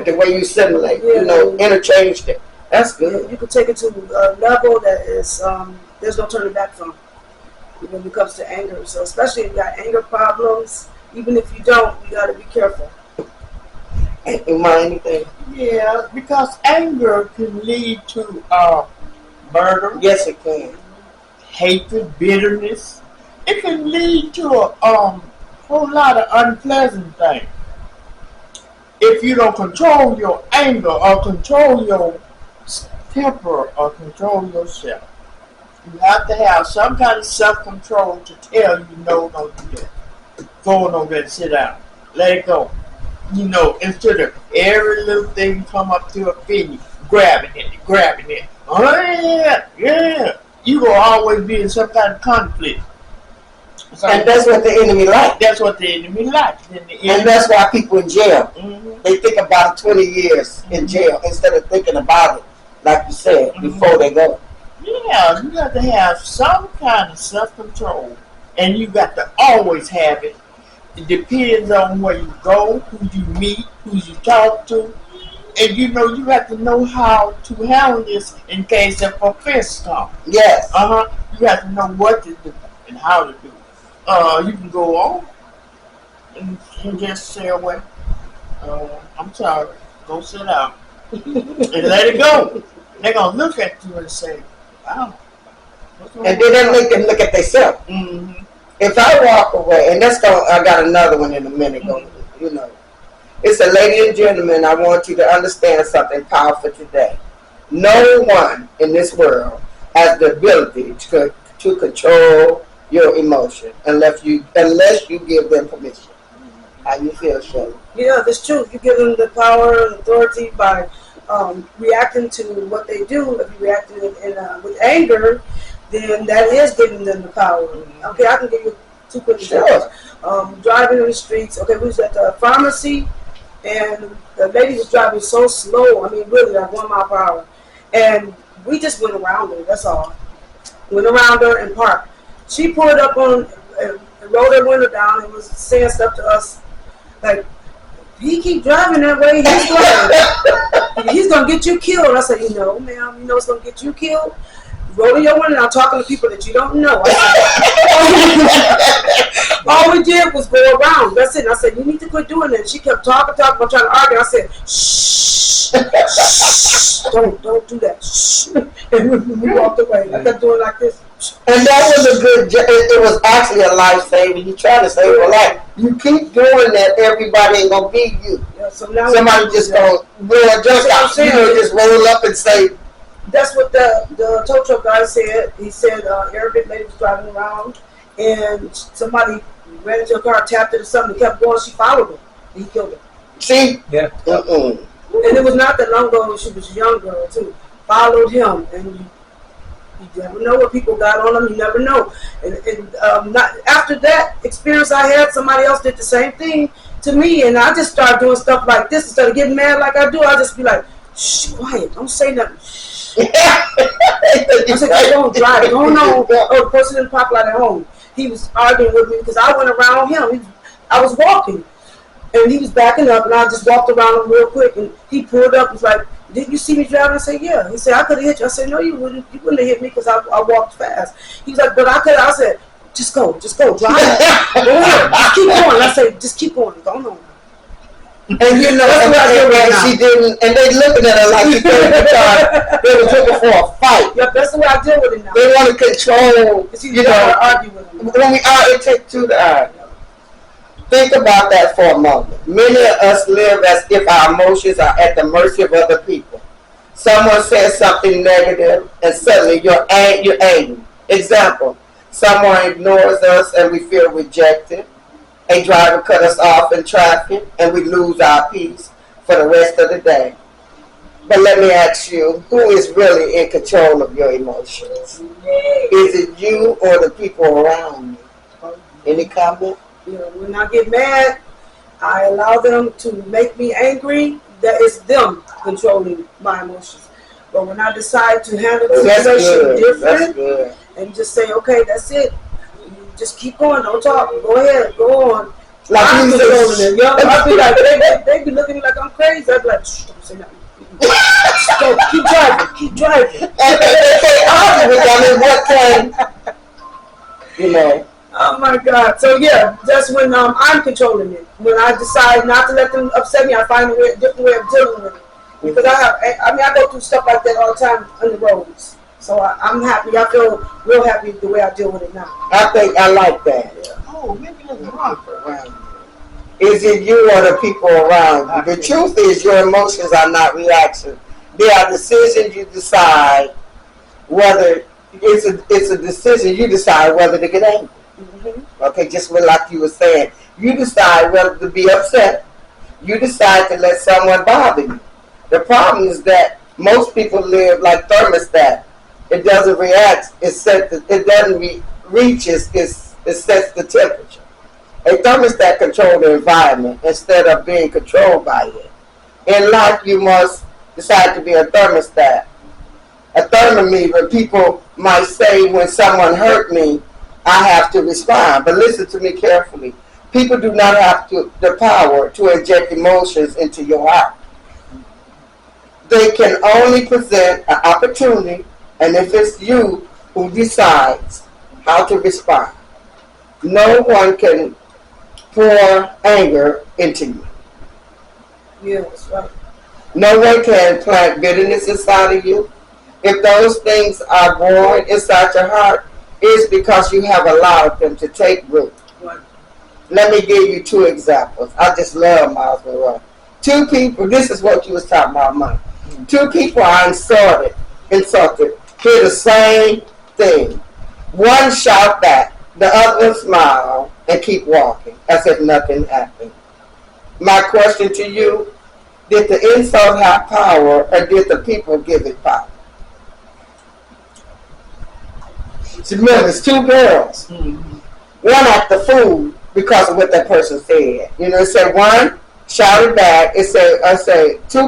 the way you simulate, interchanged it. That's good. Yeah, you can take it to a level that is there's no turning back from when it comes to anger. So especially if you got anger problems, even if you don't, you got to be careful. Ain't you mind anything? Yeah, because anger can lead to murder. Yes, it can. Hatred, bitterness. It can lead to a whole lot of unpleasant things. If you don't control your anger or control your temper or control yourself, you have to have some kind of self-control to tell you, no, don't do that. Go on over there and sit down. Let it go. Instead of every little thing come up to offend you, grabbing it. Oh, yeah. You will always be in some kind of conflict. So, and that's what the enemy likes. That's what the enemy likes. And that's why people in jail, they think about 20 years in jail instead of thinking about it, like you said, before they go. Yeah, you got to have some kind of self-control, and you got to always have it. It depends on where you go, who you meet, who you talk to, and you have to know how to handle this in case of offense comes. Yes. You have to know what to do and how to do it. You can go on and just say, well, I'm sorry, go sit down and let it go. They're gonna look at you and say, wow. And then they make them look at themselves. If I walk away, and I got another one in a minute. It's a lady and gentleman. I want you to understand something powerful today. No one in this world has the ability to control your emotion unless you give them permission. How you feel, Shelley? Yeah, that's true. If you give them the power and authority by reacting to what they do, if you react with anger, then that is giving them the power. Okay, I can give you two quick examples. Driving in the streets. Okay, we was at the pharmacy, and the lady was driving so slow. I mean, really, like 1 mile per hour. And we just went around her. That's all. Went around her and parked. She pulled up on and rolled her window down and was saying stuff to us like, he keep driving that way, he's gonna get you killed. I said, ma'am, it's gonna get you killed. Rolling your window down, talking to people that you don't know. All we did was go around. That's it. And I said, you need to quit doing that. She kept talking, I'm trying to argue. I said, shh, don't do that. Shh. And we walked away. I kept doing like this. And that was it was actually a lifesaver. You try to save a life. You keep doing that, everybody ain't gonna beat you. Yeah, so now somebody just gonna just roll up and say. That's what the tow truck guy said. He said Arabic lady was driving around and somebody ran into a car, tapped it or something, kept going. She followed him and he killed her. See? Yeah. And it was not that long ago. She was a young girl too. Followed him, and you never know what people got on them. You never know. And not after that experience I had, somebody else did the same thing to me, and I just started doing stuff like this instead of getting mad like I do. I just be like, shh, quiet, don't say nothing. I said, don't drive. Don't know. Oh, the person in the parking lot at home. He was arguing with me because I went around him. I was walking, and he was backing up, and I just walked around him real quick, and he pulled up and was like, did you see me driving? I said, yeah. He said, I could have hit you. I said, no, you wouldn't. You wouldn't have hit me because I walked fast. He was like, but I could. I said, just go, drive. Go ahead, just keep going. I said, just keep going. Go on. And she didn't, and they looking at her like she couldn't the car. They were looking for a fight. Yep, that's the way I deal with it now. They want to control. Argue with them. When we it takes two to argue. Think about that for a moment. Many of us live as if our emotions are at the mercy of other people. Someone says something negative, and suddenly you're angry. Example: someone ignores us, and we feel rejected. A driver cut us off in traffic, and we lose our peace for the rest of the day. But let me ask you, who is really in control of your emotions? Is it you or the people around you? Any comment? When I get mad, I allow them to make me angry. That is them controlling my emotions. But when I decide to handle the situation different and just say, okay, that's it. Just keep going. Don't talk. Go ahead. Go on. Like I'm you controlling said, it. Yo, I be like, they be looking at me like I'm crazy. I be like, shh, don't say nothing. Go, keep driving, keep driving. and they can't argue with them. And what can, you know? Oh my God. So yeah, that's when I'm controlling it. When I decide not to let them upset me, I find a different way of dealing with it. Because I go through stuff like that all the time on the roads. So I'm happy. I feel real happy the way I deal with it now. I think I like that. Oh, maybe that's wrong. Around you. Is it you or the people around you? The truth is your emotions are not reactions. They are decisions you decide whether it's a decision you decide whether to get angry. Mm-hmm. Okay, just like you were saying. You decide whether to be upset. You decide to let someone bother you. The problem is that most people live like thermostat. It doesn't react. It doesn't reaches. It sets the temperature. A thermostat controls the environment instead of being controlled by it. In life, you must decide to be a thermostat. A thermometer. People might say when someone hurt me, I have to respond. But listen to me carefully. People do not have the power to inject emotions into your heart. They can only present an opportunity, and if it's you who decides how to respond, no one can pour anger into you. Yeah, that's right. No one can plant bitterness inside of you. If those things are born inside your heart, it's because you have allowed them to take root. Right. Let me give you two examples. I just love Miles Monroe. Two people, this is what you was talking about, Mike. Two people are insulted, hear the same thing. One shout back, the other one smile and keep walking as if nothing happened. My question to you, did the insult have power or did the people give it power? Remember, it's two girls. One acted the fool because of what that person said. You know, it said one shouted back. It said, two